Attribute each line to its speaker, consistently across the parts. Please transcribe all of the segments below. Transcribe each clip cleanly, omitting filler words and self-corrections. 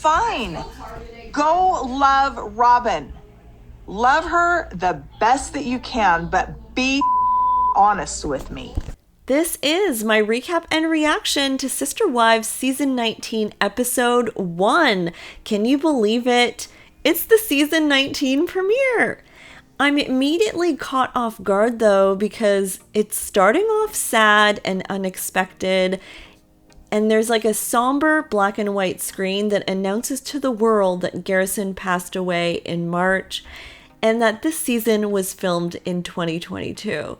Speaker 1: fine. Go love Robyn. Love her the best that you can, but be honest with me.
Speaker 2: This is my recap and reaction to Sister Wives Season 19, Episode 1. Can you believe it? It's the Season 19 premiere. I'm immediately caught off guard though, because it's starting off sad and unexpected, and there's like a somber black and white screen that announces to the world that Garrison passed away in March and that this season was filmed in 2022.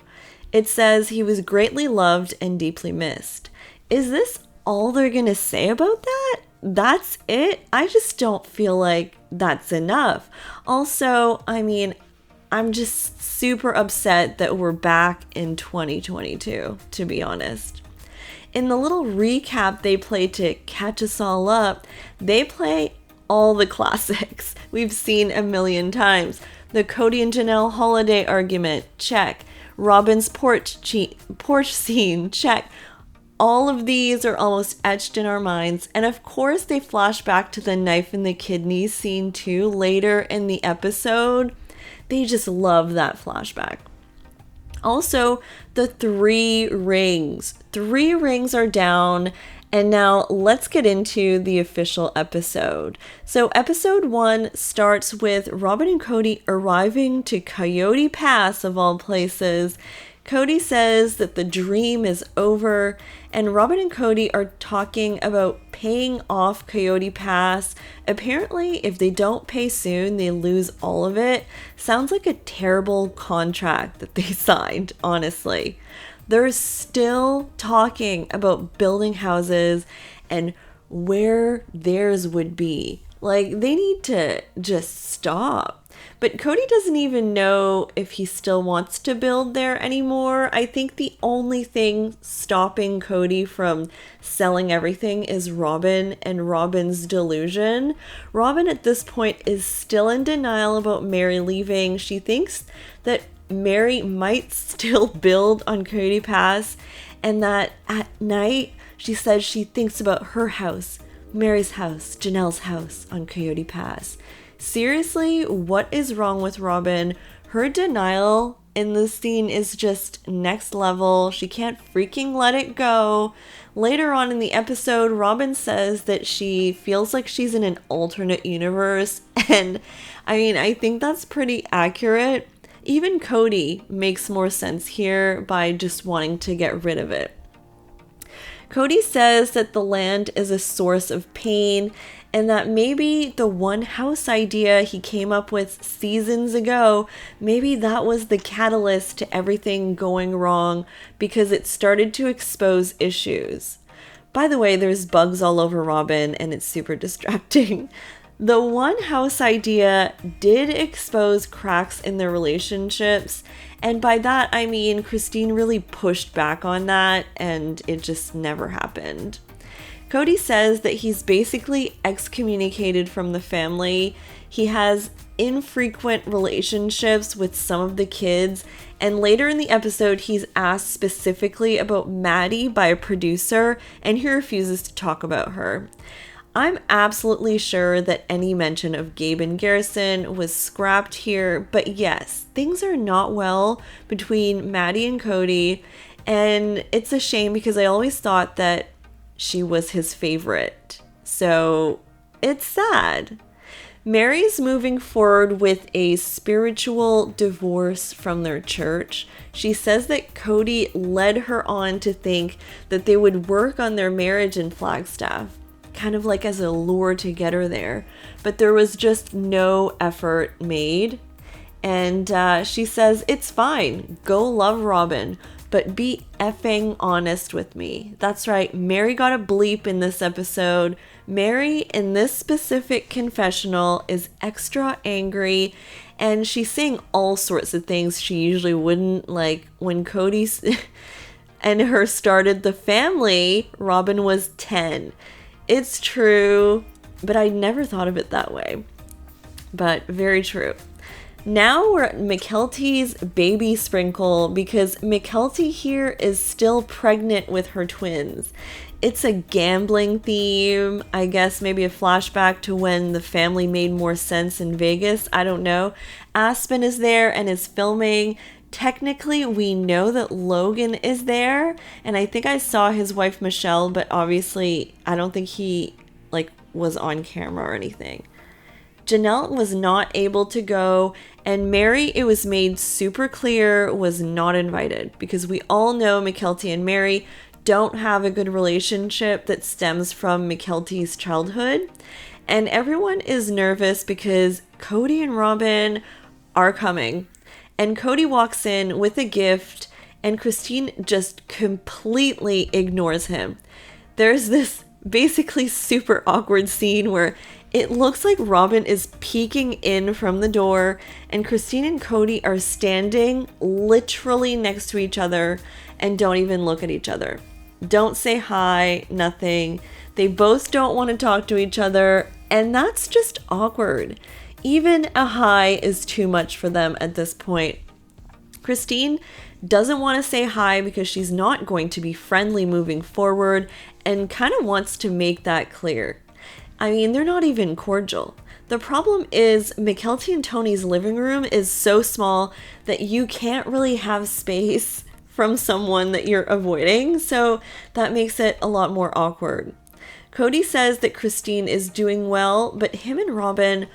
Speaker 2: It says he was greatly loved and deeply missed. Is this all they're gonna say about that? That's it? I just don't feel like that's enough. Also, I mean, I'm just super upset that we're back in 2022, to be honest. In the little recap they play to catch us all up, they play all the classics we've seen a million times. The Cody and Janelle holiday argument, check. Robyn's porch scene, check. All of these are almost etched in our minds. And of course they flash back to the knife in the kidney scene too later in the episode. They just love that flashback. Also, the 3 rings. 3 rings are down. And now let's get into the official episode. So episode 1 starts with Robyn and Kody arriving to Coyote Pass, of all places. Kody says that the dream is over, and Robyn and Kody are talking about paying off Coyote Pass. Apparently, if they don't pay soon, they lose all of it. Sounds like a terrible contract that they signed, honestly. They're still talking about building houses and where theirs would be. Like, they need to just stop. But Kody doesn't even know if he still wants to build there anymore. I think the only thing stopping Kody from selling everything is Robyn and Robyn's delusion. Robyn at this point is still in denial about Meri leaving. She thinks that Meri might still build on Coyote Pass, and that at night she says she thinks about her house, Meri's house, Janelle's house on Coyote Pass. Seriously, what is wrong with Robyn? Her denial in this scene is just next level. She can't freaking let it go. Later on in the episode, Robyn says that she feels like she's in an alternate universe, and I mean, I think that's pretty accurate. Even Kody makes more sense here by just wanting to get rid of it. Kody says that the land is a source of pain, and that maybe the one house idea he came up with seasons ago, maybe that was the catalyst to everything going wrong because it started to expose issues. By the way, there's bugs all over Robyn and it's super distracting. The one house idea did expose cracks in their relationships, and by that I mean Christine really pushed back on that and it just never happened. Kody says that he's basically excommunicated from the family. He has infrequent relationships with some of the kids, and later in the episode he's asked specifically about Maddie by a producer and he refuses to talk about her. I'm absolutely sure that any mention of Gabe and Garrison was scrapped here, but yes, things are not well between Maddie and Kody, and it's a shame because I always thought that she was his favorite. So it's sad. Meri's moving forward with a spiritual divorce from their church. She says that Kody led her on to think that they would work on their marriage in Flagstaff, kind of like as a lure to get her there, but there was just no effort made. And she says, it's fine, go love Robyn, but be effing honest with me. That's right, Meri got a bleep in this episode. Meri, in this specific confessional, is extra angry, and she's saying all sorts of things she usually wouldn't, like when Kody and her started the family, Robyn was 10. It's true, but I never thought of it that way. But very true. Now we're at Mykelti's baby sprinkle because Mykelti here is still pregnant with her twins. It's a gambling theme. I guess maybe a flashback to when the family made more sense in Vegas. I don't know. Aspen is there and is filming. Technically, we know that Logan is there, and I think I saw his wife Michelle, but obviously I don't think he was on camera or anything. Janelle was not able to go, and Meri, it was made super clear, was not invited, because we all know Mykelti and Meri don't have a good relationship that stems from Mykelti's childhood, and everyone is nervous because Cody and Robin are coming. And Kody walks in with a gift, and Christine just completely ignores him. There's this basically super awkward scene where it looks like Robyn is peeking in from the door, and Christine and Kody are standing literally next to each other and don't even look at each other. Don't say hi, nothing. They both don't want to talk to each other, and that's just awkward. Even a hi is too much for them at this point. Christine doesn't want to say hi because she's not going to be friendly moving forward, and kind of wants to make that clear. I mean, they're not even cordial. The problem is Mykelti and Tony's living room is so small that you can't really have space from someone that you're avoiding, so that makes it a lot more awkward. Kody says that Christine is doing well, but him and Robyn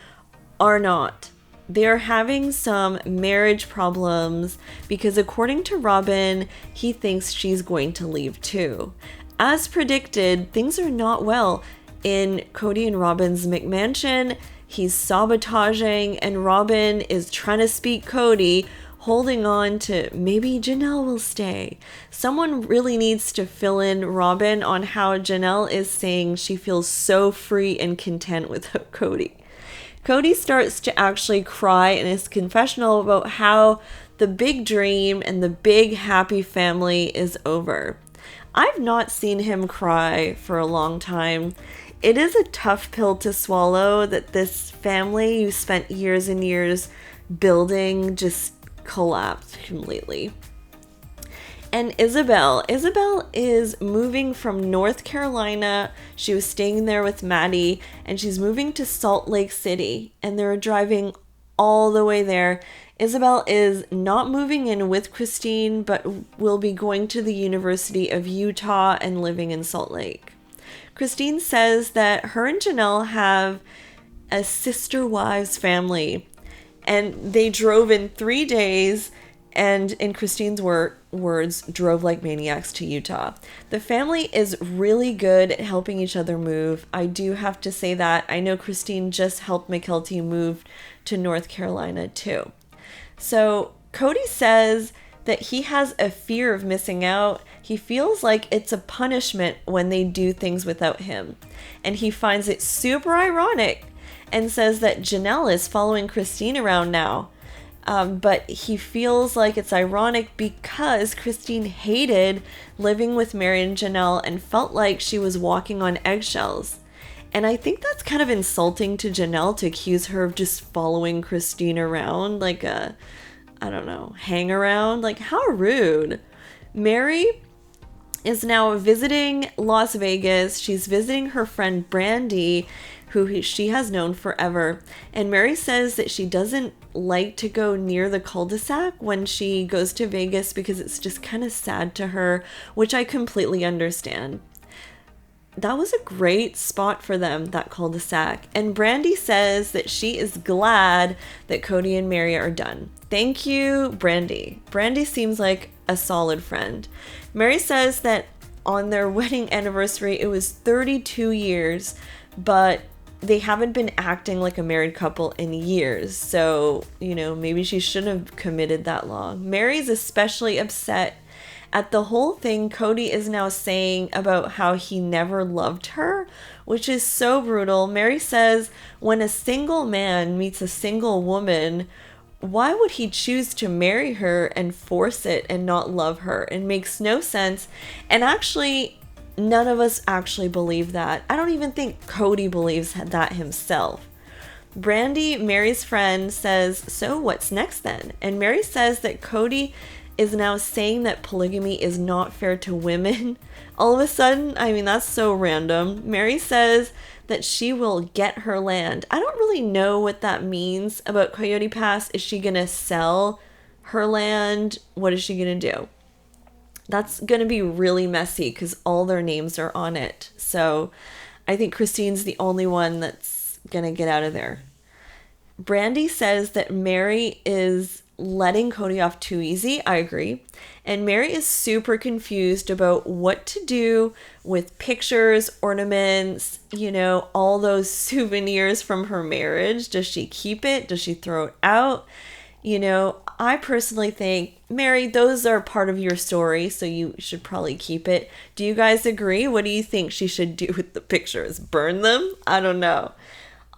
Speaker 2: are not. They are having some marriage problems because according to Robyn, he thinks she's going to leave too. As predicted, things are not well in Cody and Robyn's McMansion. He's sabotaging, and Robyn is trying to speak Kody, holding on to maybe Janelle will stay. Someone really needs to fill in Robyn on how Janelle is saying she feels so free and content with Kody. Kody starts to actually cry in his confessional about how the big dream and the big happy family is over. I've not seen him cry for a long time. It is a tough pill to swallow that this family you spent years and years building just collapsed completely. And Isabel is moving from North Carolina. She was staying there with Maddie, and she's moving to Salt Lake City, and they're driving all the way there. Isabel is not moving in with Christine, but will be going to the University of Utah and living in Salt Lake. Christine says that her and Janelle have a sister wives family, and they drove in 3 days, and in Christine's words, drove like maniacs to Utah. The family is really good at helping each other move. I do have to say that. I know Christine just helped Mykelti move to North Carolina too. So Kody says that he has a fear of missing out. He feels like it's a punishment when they do things without him. And he finds it super ironic and says that Janelle is following Christine around now. But he feels like it's ironic because Christine hated living with Meri and Janelle and felt like she was walking on eggshells. And I think that's kind of insulting to Janelle to accuse her of just following Christine around like a, I don't know, hang around. Like, how rude. Meri is now visiting Las Vegas. She's visiting her friend Brandy, who she has known forever. And Meri says that she doesn't like to go near the cul-de-sac when she goes to Vegas because it's just kind of sad to her, which I completely understand. That was a great spot for them, that cul-de-sac. And Brandy says that she is glad that Kody and Meri are done. Thank you, Brandy. Brandy seems like a solid friend. Meri says that on their wedding anniversary, it was 32 years, but they haven't been acting like a married couple in years. So, maybe she shouldn't have committed that long. Meri's especially upset at the whole thing Kody is now saying about how he never loved her, which is so brutal. Meri says when a single man meets a single woman, why would he choose to marry her and force it and not love her? It makes no sense. And actually, none of us actually believe that. I don't even think Kody believes that himself. Brandy, Meri's friend, says, so what's next then? And Meri says that Kody is now saying that polygamy is not fair to women. All of a sudden, I mean, that's so random. Meri says that she will get her land. I don't really know what that means about Coyote Pass. Is she gonna sell her land? What is she gonna do? That's gonna be really messy because all their names are on it. So I think Christine's the only one that's gonna get out of there. Brandy says that Meri is letting Kody off too easy. I agree. And Meri is super confused about what to do with pictures, ornaments, all those souvenirs from her marriage. Does she keep it? Does she throw it out? I personally think, Meri, those are part of your story, so you should probably keep it. Do you guys agree? What do you think she should do with the pictures? Burn them? I don't know.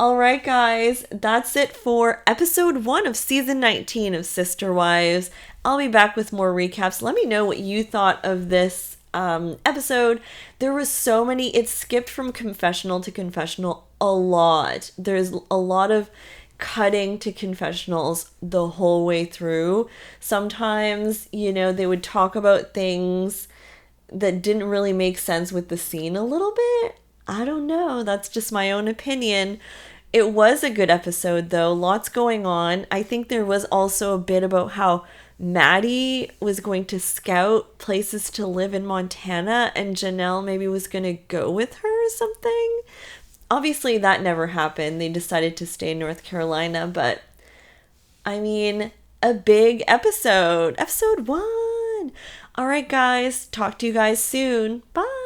Speaker 2: All right, guys, that's it for episode 1 of season 19 of Sister Wives. I'll be back with more recaps. Let me know what you thought of this episode. There was so many. It skipped from confessional to confessional a lot. There's a lot of cutting to confessionals the whole way through. Sometimes, they would talk about things that didn't really make sense with the scene a little bit. I don't know. That's just my own opinion. It was a good episode, though. Lots going on. I think there was also a bit about how Maddie was going to scout places to live in Montana and Janelle maybe was going to go with her or something. Obviously, that never happened. They decided to stay in North Carolina, but I mean, a big episode. Episode 1. All right, guys. Talk to you guys soon. Bye.